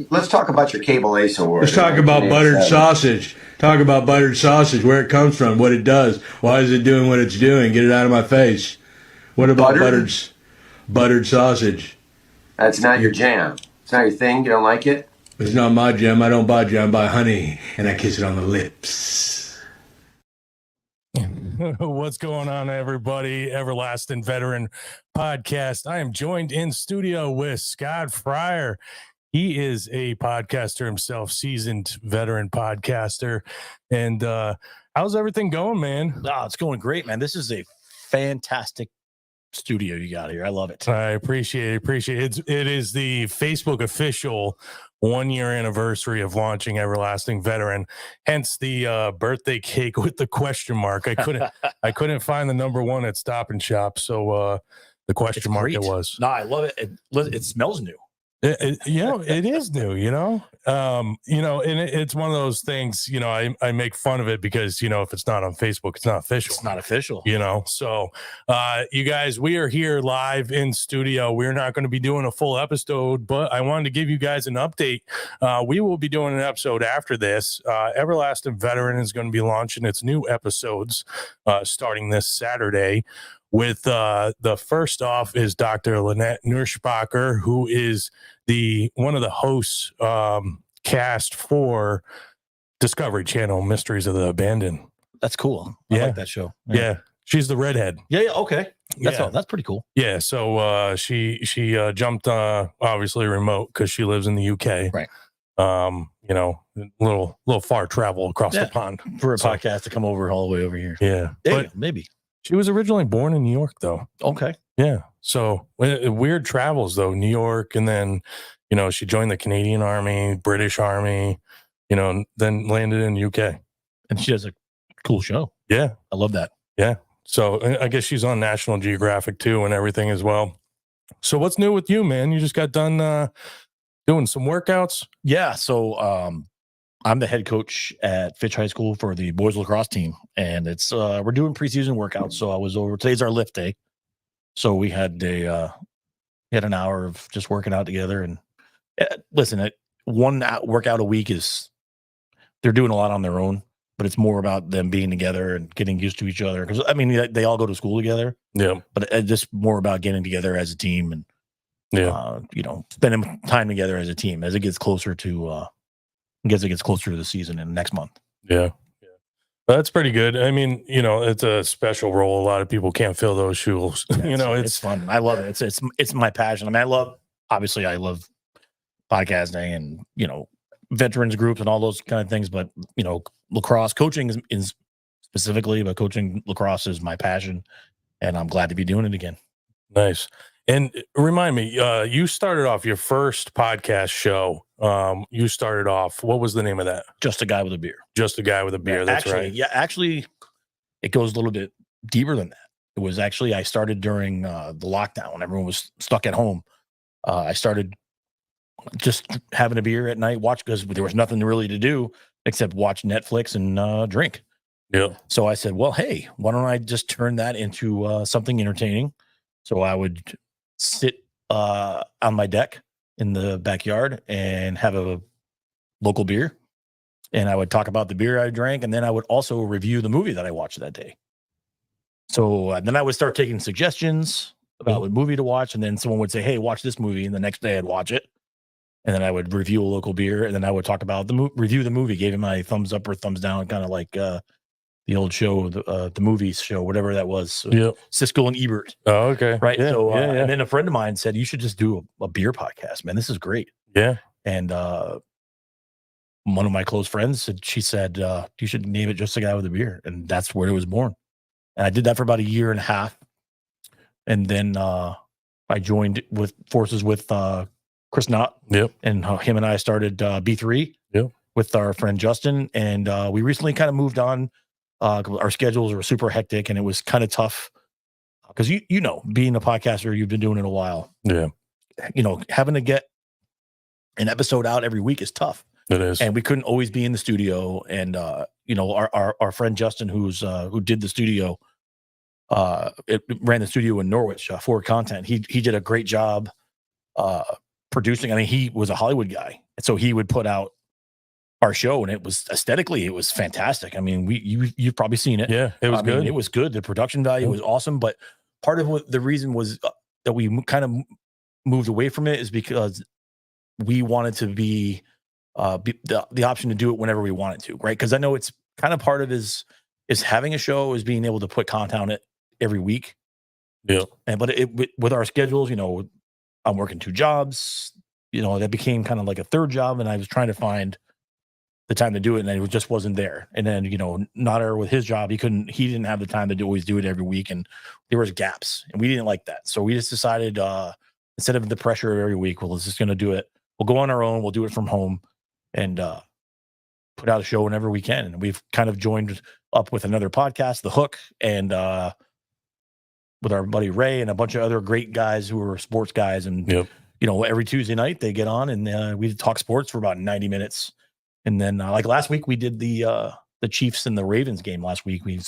let's talk about your Cable Ace Award. Let's talk about buttered sausage. Talk about buttered sausage, where it comes from, what it does. Why is it doing what it's doing? Get it out of my face. What about buttered sausage? That's not your jam. It's not your thing. You don't like it? It's not my jam. I don't buy jam. I buy honey, and I kiss it on the lips. What's going on, everybody? Everlasting Veteran Podcast. I am joined in studio with Scott Fryer. He is a podcaster himself, seasoned veteran podcaster. And how's everything going, man? Oh, it's going great, man. This is a fantastic studio you got here. I love it. I appreciate it. It is the Facebook official 1-year anniversary of launching Everlasting Veteran. Hence the birthday cake with the question mark. I couldn't find the number one at Stop and Shop, so the question mark it was. No, I love it. It smells new. It is new, and it's one of those things, I make fun of it because, if it's not on Facebook, it's not official. It's not official. So you guys, we are here live in studio. We're not going to be doing a full episode, but I wanted to give you guys an update. We will be doing an episode after this. Everlasting Veteran is going to be launching its new episodes starting this Saturday. With the first off is Dr. Lynette Nurschbacher, who is one of the hosts cast for Discovery Channel Mysteries of the Abandoned. That's cool. I like that show. Yeah. She's the redhead. Yeah. Okay. That's pretty cool. Yeah. So she jumped obviously remote because she lives in the UK. Right. Little far travel across the pond for a podcast to come over all the way over here. Yeah. But maybe. She was originally born in New York, though. Okay. Yeah. So weird travels, though. New York, and then, she joined the Canadian Army, British Army, then landed in the UK. And she has a cool show. Yeah. I love that. Yeah. So I guess she's on National Geographic, too, and everything as well. So what's new with you, man? You just got done doing some workouts? Yeah. So I'm the head coach at Fitch High School for the boys lacrosse team, and it's we're doing preseason workouts. So I was over. Today's our lift day, so we had an hour of just working out together. And listen, one workout a week they're doing a lot on their own, but it's more about them being together and getting used to each other. Because they all go to school together. Yeah, but it's just more about getting together as a team and spending time together as a team as it gets closer to. It gets closer to the season in next month. Yeah. That's pretty good. It's a special role. A lot of people can't fill those shoes. It's fun. I love it. It's my passion. I love podcasting and, veterans groups and all those kind of things. But, lacrosse coaching is specifically, but coaching lacrosse is my passion, and I'm glad to be doing it again. Nice. And remind me, you started off your first podcast show. You started off, what was the name of that? Just a Guy with a Beer. Just a Guy with a Beer. That's right. Yeah, actually, it goes a little bit deeper than that. It was actually, I started during the lockdown when everyone was stuck at home. I started just having a beer at night, because there was nothing really to do except watch Netflix and drink. Yeah. So I said, well, hey, why don't I just turn that into something entertaining? So I would sit on my deck in the backyard and have a local beer, and I would talk about the beer I drank, and then I would also review the movie that I watched that day. So then I would start taking suggestions about what movie to watch, and then someone would say, hey, watch this movie, and the next day I'd watch it, and then I would review a local beer, and then I would talk about review the movie, gave it my thumbs up or thumbs down, kind of like the old show, the movies show, whatever that was. So Siskel and Ebert. Oh, okay. Right. Yeah, and then a friend of mine said, you should just do a beer podcast, man. This is great. Yeah. And one of my close friends she said, you should name it Just a Guy with a Beer. And that's where it was born. And I did that for about a year and a half. And then I joined forces with Chris Knott. Yep. And him and I started B3 with our friend Justin. And we recently kind of moved on. Our schedules were super hectic, and it was kind of tough because being a podcaster, you've been doing it a while. Yeah. Having to get an episode out every week is tough. It is. And we couldn't always be in the studio. And our friend Justin, who did the studio, ran the studio in Norwich, Forward Content. He did a great job producing. He was a Hollywood guy, And so he would put out our show, and it was aesthetically, it was fantastic. I mean, you've probably seen it. Yeah, it was I mean, good. it was good. The production value was awesome. But part of what the reason was that we kind of moved away from it is because we wanted to be the option to do it whenever we wanted to, right? Because I know it's kind of part of is having a show is being able to put content on it every week. Yeah. And but with our schedules, you know, I'm working 2 jobs. You know, that became kind of like a third job, and I was trying to find the time to do it, and it just wasn't there. And then, you know, Nader with his job, he didn't have the time to always do it every week, and there was gaps, and we didn't like that. So we just decided instead of the pressure of every week, we're just going to do it. We'll go on our own. We'll do it from home, and put out a show whenever we can. And we've kind of joined up with another podcast, The Hook, and with our buddy Ray and a bunch of other great guys who are sports guys. And Yep. you know, every Tuesday night they get on and we talk sports for about 90 minutes. And then like last week we did the Chiefs and the Ravens game last week. We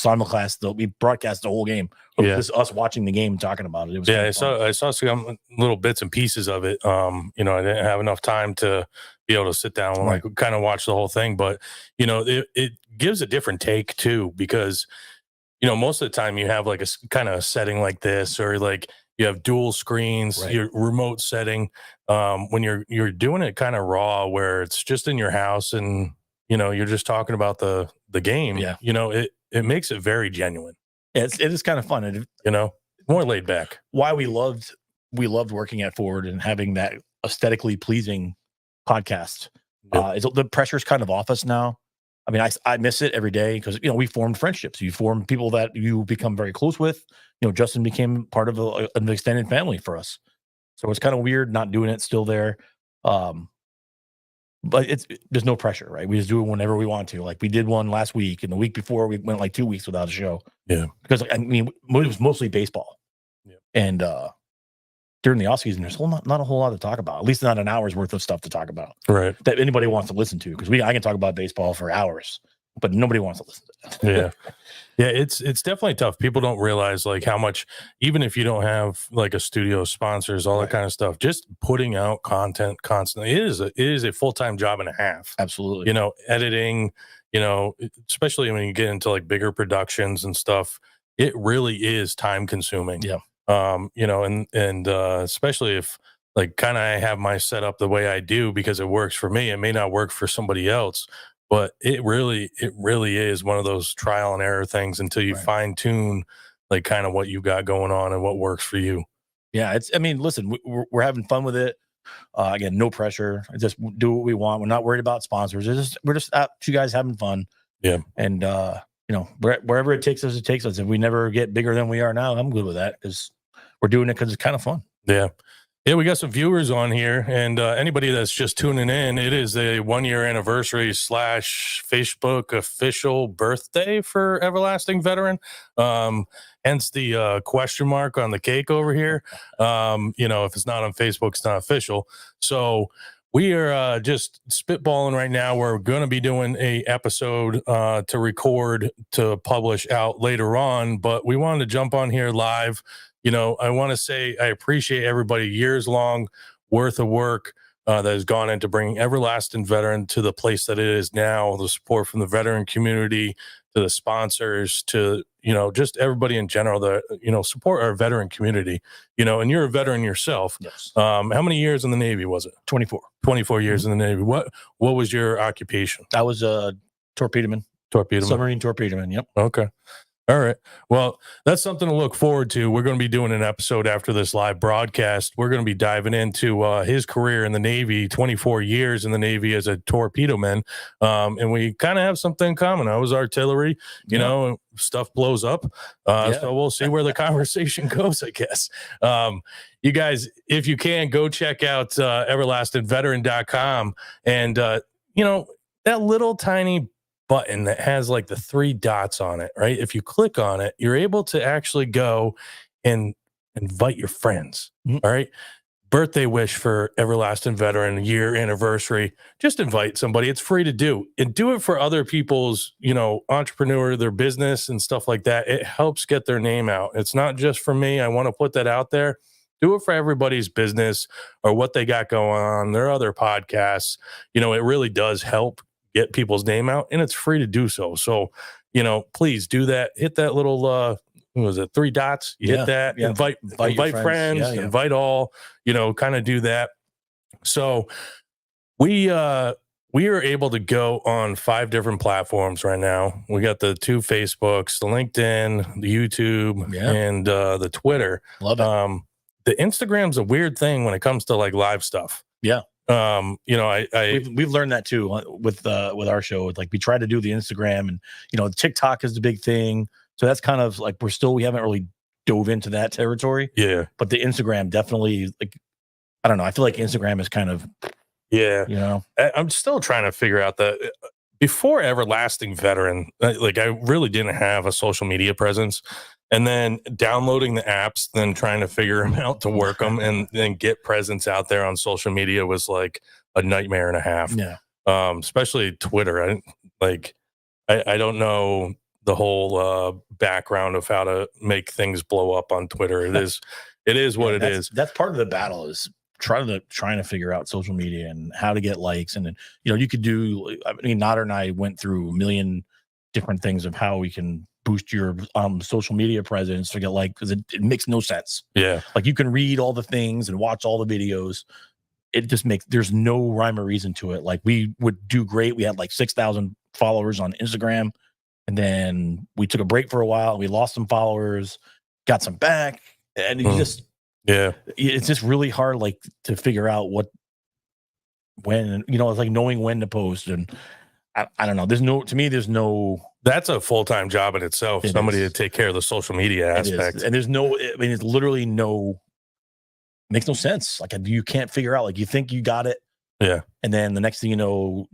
broadcast the whole game. It Yeah. was just us watching the game and talking about it. It was Yeah, fun. I saw some little bits and pieces of it. You know, I didn't have enough time to be able to sit down and like kind of watch the whole thing, but you know, it gives a different take too, because you know, most of the time you have like a kind of setting like this, or like you have dual screens, Right. your remote setting. When you're doing it kind of raw, where it's just in your house and you know you're just talking about the game. Yeah. You know, it makes it very genuine. It is kind of fun. And You know, more laid back. why we loved working at Forward and having that aesthetically pleasing podcast. Yep. The pressure's kind of off us now. I mean, I miss it every day because, you know, we formed friendships. You form people that you become very close with. You know, Justin became part of an extended family for us. So it's kind of weird not doing it still there. But there's no pressure, right? We just do it whenever we want to. Like we did one last week, and the week before we went like 2 weeks without a show. Yeah. Because I mean, it was mostly baseball. Yeah. And during the off season, there's not a whole lot to talk about. At least not an hour's worth of stuff to talk about Right. that anybody wants to listen to. Because I can talk about baseball for hours, but nobody wants to listen to that. Yeah. Yeah, it's definitely tough. People don't realize like how much, even if you don't have like a studio, sponsors, all that kind of stuff, just putting out content constantly, it is a full-time job and a half. Absolutely. You know, editing, you know, especially when you get into like bigger productions and stuff, it really is time consuming. Yeah. You know, and especially if like kind of I have my setup the way I do because it works for me. It may not work for somebody else, but it really is one of those trial and error things until you fine tune like kind of what you got going on and what works for you. Yeah. I mean, listen, we're having fun with it. Again, no pressure. Just do what we want. We're not worried about sponsors. We're just out, two guys having fun. Yeah. And, you know, wherever it takes us, it takes us. If we never get bigger than we are now, I'm good with that because we're doing it because it's kind of fun. Yeah. Yeah, we got some viewers on here, and anybody that's just tuning in, it is a 1-year anniversary / Facebook official birthday for Everlasting Veteran. Hence the question mark on the cake over here. You know, if it's not on Facebook, it's not official. So we are just spitballing right now. We're going to be doing a episode to record to publish out later on, but we wanted to jump on here live. You know, I want to say I appreciate everybody years long worth of work that has gone into bringing Everlasting Veteran to the place that it is now, the support from the veteran community, to the sponsors, to, you know, just everybody in general that, you know, support our veteran community, you know, and you're a veteran yourself. Yes. How many years in the Navy was it? 24. 24 years in the Navy. What was your occupation? I was a torpedoman. Torpedoman. Submarine torpedoman. Yep. Okay. All right. Well, that's something to look forward to. We're going to be doing an episode after this live broadcast. We're going to be diving into his career in the Navy, 24 years in the Navy as a torpedoman. And we kind of have something in common. I was artillery, you know, stuff blows up. So we'll see where the conversation goes, I guess. You guys, if you can, go check out everlastingveteran.com. And, you know, that little tiny button that has like the 3 dots on it, right? If you click on it, you're able to actually go and invite your friends. All right. Birthday wish for Everlasting Veteran, year anniversary. Just invite somebody. It's free to do, and do it for other people's, you know, entrepreneur, their business and stuff like that. It helps get their name out. It's not just for me. I want to put that out there. do it for everybody's business or what they got going on, their other podcasts. You know, it really does help get people's name out, and it's free to do so. So, you know, please do that. Hit that little, what was it, 3 dots? You hit that, invite your friends, Yeah, yeah. invite all, you know, kind of do that. So we are able to go on 5 different platforms right now. We got the 2 Facebooks, the LinkedIn, the YouTube, and the Twitter. Love it. The Instagram's a weird thing when it comes to like live stuff. Yeah. You know, we've learned that too with our show. Like we try to do the Instagram, and you know, TikTok is the big thing. So that's kind of like we haven't really dove into that territory. Yeah. But the Instagram definitely, like, I don't know. I feel like Instagram is kind of, yeah. you know, I'm still trying to figure out that before Everlasting Veteran, like I really didn't have a social media presence. And then downloading the apps, then trying to figure them out to work them, and then get presence out there on social media was like a nightmare and a half. Yeah. Especially Twitter. I don't know the whole background of how to make things blow up on Twitter. It is what it is. That's part of the battle, is trying to figure out social media and how to get likes. And then, you know, you could do, I mean, Nader and I went through a million different things of how we can boost your social media presence to get like, because it makes no sense. Yeah. Like you can read all the things and watch all the videos. It just there's no rhyme or reason to it. Like we would do great. We had like 6,000 followers on Instagram, and then we took a break for a while. We lost some followers, got some back, and it's just really hard, like, to figure out when, you know, it's like knowing when to post. And I don't know. There's no. That's a full-time job in itself. Somebody to take care of the social media aspect. And there's no, I mean, it's literally makes no sense. Like you can't figure out, like you think you got it. Yeah. And then the next thing you know,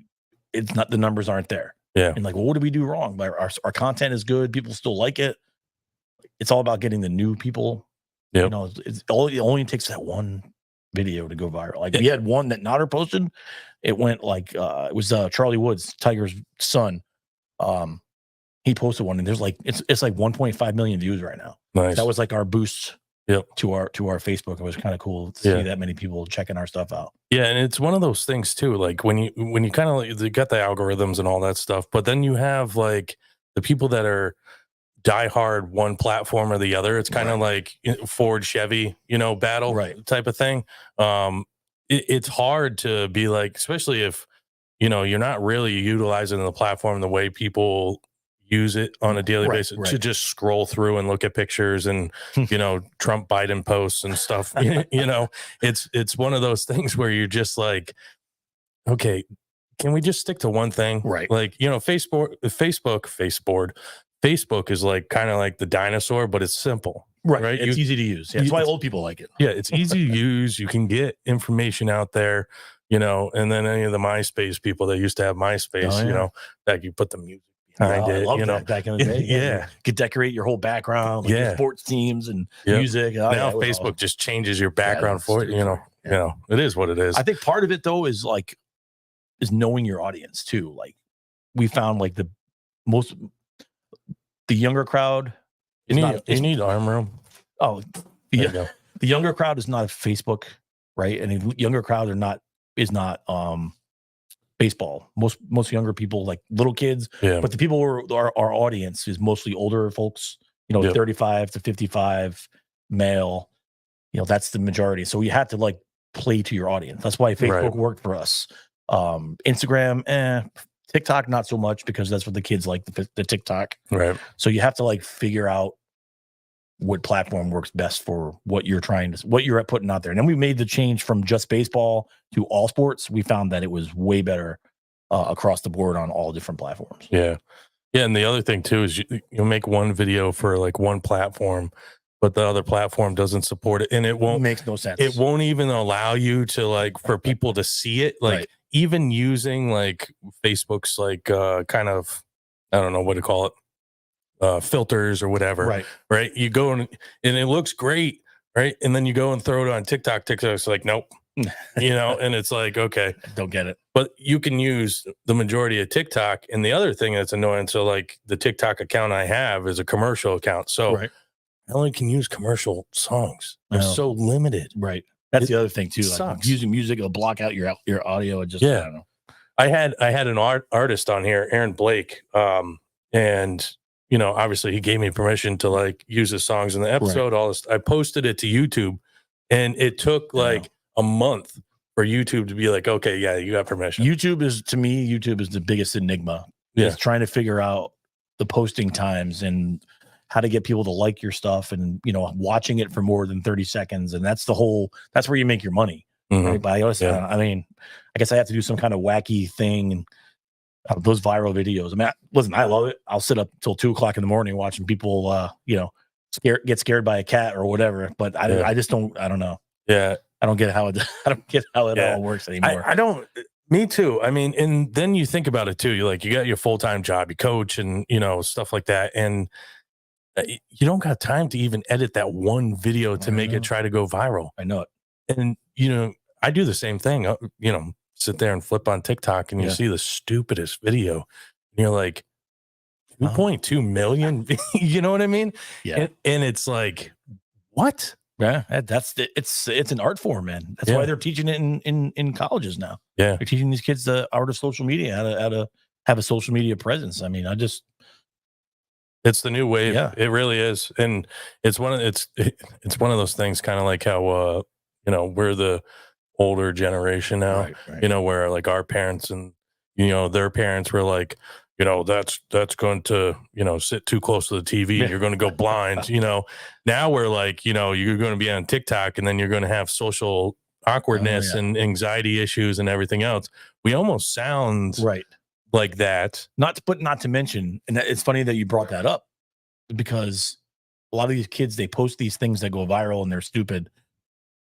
it's not, the numbers aren't there. Yeah. And like, well, what did we do wrong? Like our content is good. People still like it. It's all about getting the new people. Yep. You know, it only takes that one video to go viral. Like we had one that Nader posted. It went like, it was Charlie Woods, Tiger's son. He posted one, and there's like, it's like 1.5 million views right now. Nice. That was like our boost. Yep. To our Facebook. It was kind of cool to see that many people checking our stuff out. Yeah, and it's one of those things too. Like when you kind of you got the algorithms and all that stuff, but then you have like the people that are diehard one platform or the other. It's kind of like Ford Chevy, you know, battle type of thing. It's hard to be like, especially if you know you're not really utilizing the platform the way people use it on a daily basis, to just scroll through and look at pictures and, you know, Trump Biden posts and stuff. You know, it's one of those things where you're just like, okay, can we just stick to one thing? Right. Like, you know, Facebook is like kind of like the dinosaur, but it's simple. Right. It's easy to use. Yeah, that's why old people like it. Yeah. It's easy to use. You can get information out there, you know, and then any of the MySpace people that used to have MySpace, you know, that you put the music behind it, I you know, that back in the day. Yeah. You could decorate your whole background, like your sports teams and music. Now Facebook just changes your background for it. You know, you know, it is what it is. I think part of it though is knowing your audience too. Like we found like the younger crowd. You need arm room. Oh, yeah. The younger crowd is not Facebook, right? And the younger crowd is not baseball. Most younger people, like little kids, but the people who are our audience is mostly older folks, you know, 35 to 55 male, you know, that's the majority. So you have to like play to your audience. That's why Facebook worked for us. Instagram, TikTok, not so much, because that's what the kids like, the TikTok. Right. So you have to like figure out what platform works best for what you're putting out there. And then we made the change from just baseball to all sports. We found that it was way better across the board on all different platforms. Yeah. Yeah. And the other thing too is you'll make one video for like one platform, but the other platform doesn't support it. And it makes no sense. It won't even allow you to like, for people to see it. Like even using like Facebook's like kind of, I don't know what to call it. Filters or whatever, right? You go and it looks great, right? And then you go and throw it on TikTok. TikTok's like, nope, you know, and it's like, okay, don't get it. But you can use the majority of TikTok. And the other thing that's annoying, so like the TikTok account I have is a commercial account. So I only can use commercial songs. I They're know. so limited. Right. That's It the other thing too. Like sucks. using music, it'll block out your audio. And just, Yeah. I don't know. I had an artist on here, Aaron Blake, and you know, obviously he gave me permission to like use his songs in the episode. All this, I posted it to YouTube, and it took like a month for YouTube to be like, okay, yeah, you got permission. YouTube is, to me, YouTube is the biggest enigma. Yeah. It's trying to figure out the posting times and how to get people to like your stuff, and watching it for more than 30 seconds. And that's where you make your money. Mhm. Right? But I mean, I guess I have to do some kind of wacky thing, and those viral videos. I mean, listen, I love it. I'll sit up till 2:00 in the morning watching people, get scared by a cat or whatever. But I just don't. I don't know. Yeah, I don't get how it. I don't get how it all works anymore. I don't. Me too. I mean, and then you think about it too. You're like, you got your full-time job, you coach, and stuff like that, and you don't got time to even edit that one video to make it try to go viral. I know it. And I do the same thing. Sit there and flip on TikTok, and you see the stupidest video, and you're like, 2.2 million. You know what I mean? Yeah. And it's like, what? Yeah, it's an art form, man. That's why they're teaching it in colleges now. Yeah, they're teaching these kids the art of social media, how to have a social media presence. I mean, it's the new wave. Yeah. It really is, and it's one of those things, kind of like how we're the older generation now. Right. Where like our parents and their parents were like, that's going to sit too close to the TV and you're going to go blind. Now we're like, you're going to be on TikTok, and then you're going to have social awkwardness and anxiety issues and everything else. We almost sound like that. Not to mention, and it's funny that you brought that up, because a lot of these kids, they post these things that go viral and they're stupid,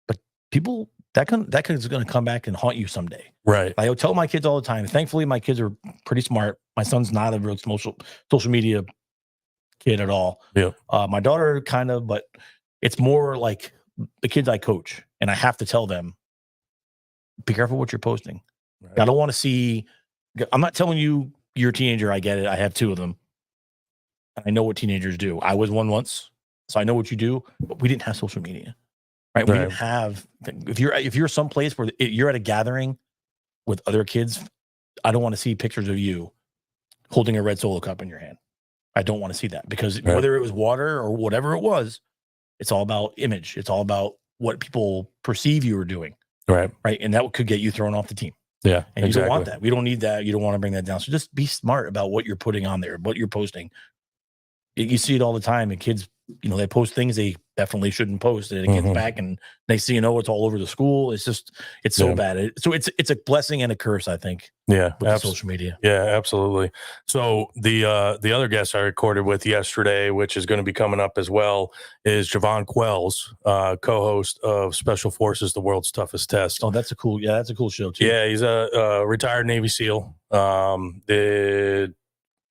but people that is going to come back and haunt you someday. Right. I tell my kids all the time. Thankfully, my kids are pretty smart. My son's not a real social media kid at all. Yeah. My daughter kind of, but it's more like the kids I coach, and I have to tell them, be careful what you're posting. Right. I don't want to see. I'm not telling you you're a teenager. I get it. I have 2 of them. I know what teenagers do. I was one once, so I know what you do. But we didn't have social media, right? We didn't have. If you're someplace where you're at a gathering with other kids, I don't want to see pictures of you holding a red Solo cup in your hand. I don't want to see that, because whether it was water or whatever it was, it's all about image. It's all about what people perceive you are doing. Right. And that could get you thrown off the team. Yeah. And you don't want that. We don't need that. You don't want to bring that down. So just be smart about what you're putting on there, what you're posting. You see it all the time, and kids, they post things they definitely shouldn't post, and it gets back, and they see, it's all over the school. It's so bad. So it's a blessing and a curse, I think. Yeah. With social media. Yeah, absolutely. So the other guest I recorded with yesterday, which is going to be coming up as well, is Javon Quells, co-host of Special Forces, The World's Toughest Test. Oh, that's a cool show too. Yeah, he's a retired Navy SEAL. Did,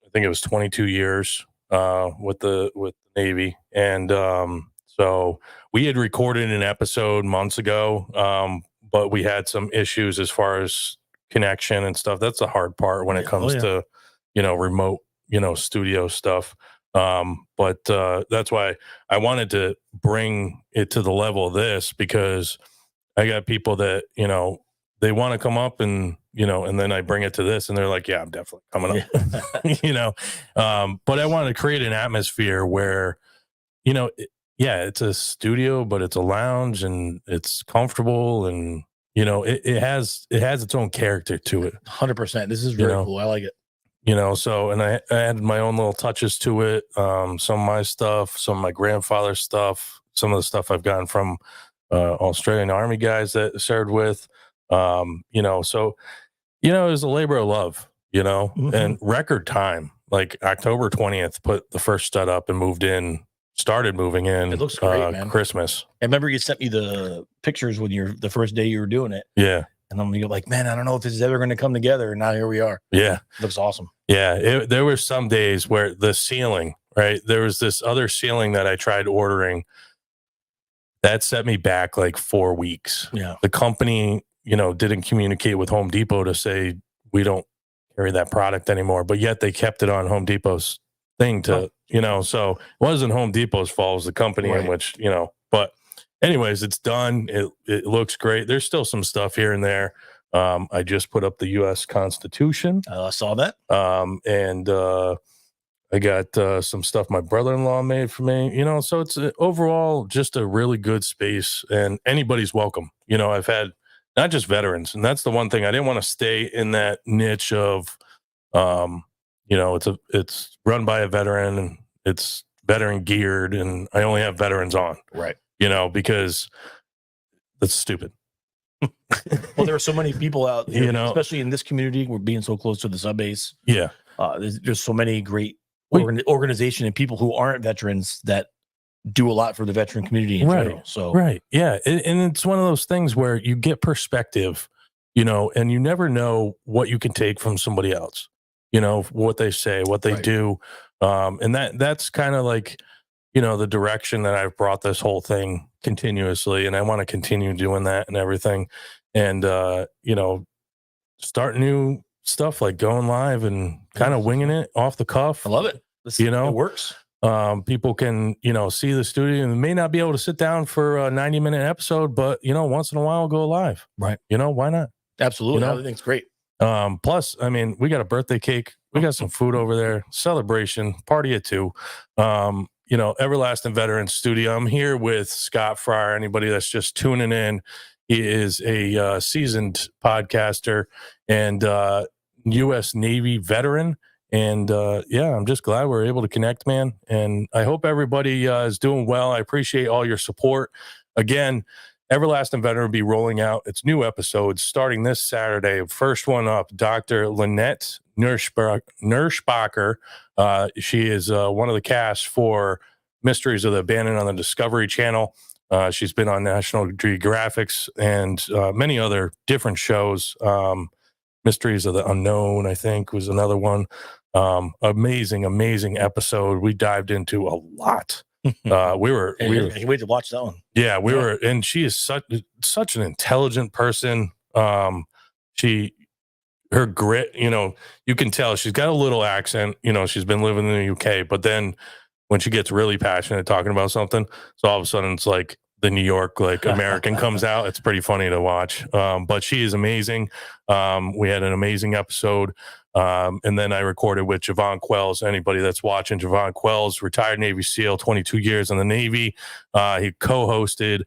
I think it was 22 years with the Navy, and so we had recorded an episode months ago, but we had some issues as far as connection and stuff. That's the hard part when it comes to remote studio stuff. But that's why I wanted to bring it to the level of this, because I got people that they want to come up, and and then I bring it to this, and they're like, yeah, I'm definitely coming up. But I wanted to create an atmosphere where it's a studio, but it's a lounge, and it's comfortable, and it has its own character to it. 100%. This is very cool. I like it. So, and I added my own little touches to it. Some of my stuff, some of my grandfather's stuff, some of the stuff I've gotten from Australian Army guys that served with. So it was a labor of love, and record time, like October 20th, put the first stud up and started moving in. It looks great, man. Christmas. I remember you sent me the pictures when the first day you were doing it. Yeah. And I'm like, man, I don't know if this is ever going to come together. And now here we are. Yeah. It looks awesome. Yeah. There were some days where the ceiling, right? There was this other ceiling that I tried ordering that set me back like 4 weeks. Yeah. The company, didn't communicate with Home Depot to say, we don't carry that product anymore, but yet they kept it on Home Depot's thing to, so it wasn't Home Depot's fault. It was the company in Right. which, but anyways, it's done. It looks great. There's still some stuff here and there. I just put up the U.S. Constitution. I saw that. And I got some stuff my brother-in-law made for me, so it's overall just a really good space, and anybody's welcome. I've had not just veterans, and that's the one thing I didn't want to stay in that niche of, it's run by a veteran and it's veteran geared, and I only have veterans on, Right. because that's stupid. Well, there are so many people out there, You know. especially in this community. We're being so close to the sub base. Yeah. There's so many great organization and people who aren't veterans that do a lot for the veteran community in Right. general. So Right. Yeah. And it's one of those things where you get perspective, and you never know what you can take from somebody else, what they say, what they Right. do. And that's kind of like, the direction that I've brought this whole thing continuously. And I want to continue doing that and everything. And, start new stuff like going live and kind of winging it off the cuff. I love it. It works. People can, see the studio and may not be able to sit down for a 90-minute episode, but, once in a while go live. Right. Why not? Absolutely. I think it's great. Plus, I mean, we got a birthday cake. We got some food over there, celebration, party at 2. Everlasting Veterans Studio. I'm here with Scott Fryer. Anybody that's just tuning in, he is a seasoned podcaster and U.S. Navy veteran. And I'm just glad we're able to connect, man. And I hope everybody is doing well. I appreciate all your support. Again, Everlasting Veteran will be rolling out its new episodes starting this Saturday. First one up, Dr. Lynette Nerschbacher. She is one of the cast for Mysteries of the Abandoned on the Discovery Channel. She's been on National Geographic and many other different shows. Mysteries of the Unknown, I think, was another one. Amazing episode. We dived into a lot. We were I can't wait to watch that one. Yeah, we were, and she is such an intelligent person. Her grit, you can tell she's got a little accent. She's been living in the UK, but then when she gets really passionate talking about something, so all of a sudden it's like the New York American comes out. It's pretty funny to watch. But she is amazing. We had an amazing episode. And then I recorded with Javon Quells. Anybody that's watching, Javon Quells, retired Navy SEAL, 22 years in the Navy. He co-hosted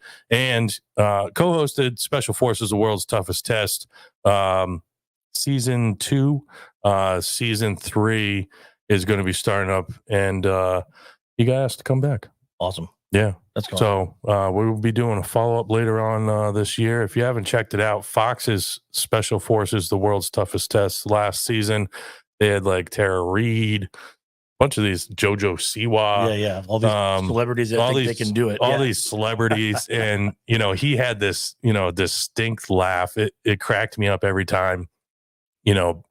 Special Forces, The World's Toughest Test, season 2. Season 3 is going to be starting up, and he got asked to come back. Awesome. Yeah. That's cool. So we will be doing a follow-up later on this year. If you haven't checked it out, Fox's Special Forces, The World's Toughest Test last season, they had like Tara Reid, a bunch of these, JoJo Siwa. Yeah. All these celebrities that think they can do it. All these celebrities. And, he had this, distinct laugh. It cracked me up every time.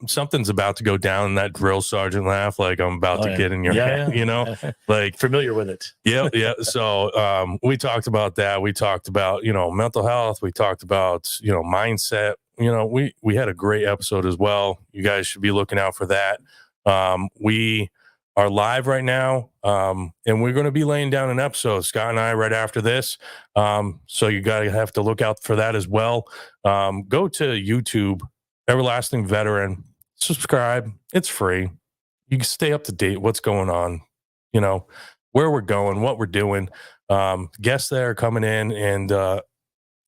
Something's about to go down in that drill sergeant laugh, like I'm about to get in your head, like familiar with it. Yeah. So we talked about that. We talked about, mental health. We talked about, mindset. We had a great episode as well. You guys should be looking out for that. We are live right now, and we're going to be laying down an episode, Scott and I, right after this. So you got to have to look out for that as well. Go to YouTube, Everlasting Veteran, subscribe. It's free. You can stay up to date what's going on, where we're going, what we're doing. Guests that are coming in, and the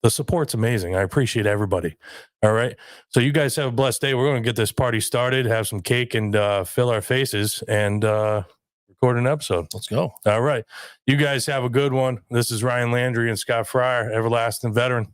support's amazing. I appreciate everybody. All right. So you guys have a blessed day. We're going to get this party started, have some cake, and fill our faces, and record an episode. Let's go. All right. You guys have a good one. This is Ryan Landry and Scott Fryer, Everlasting Veteran.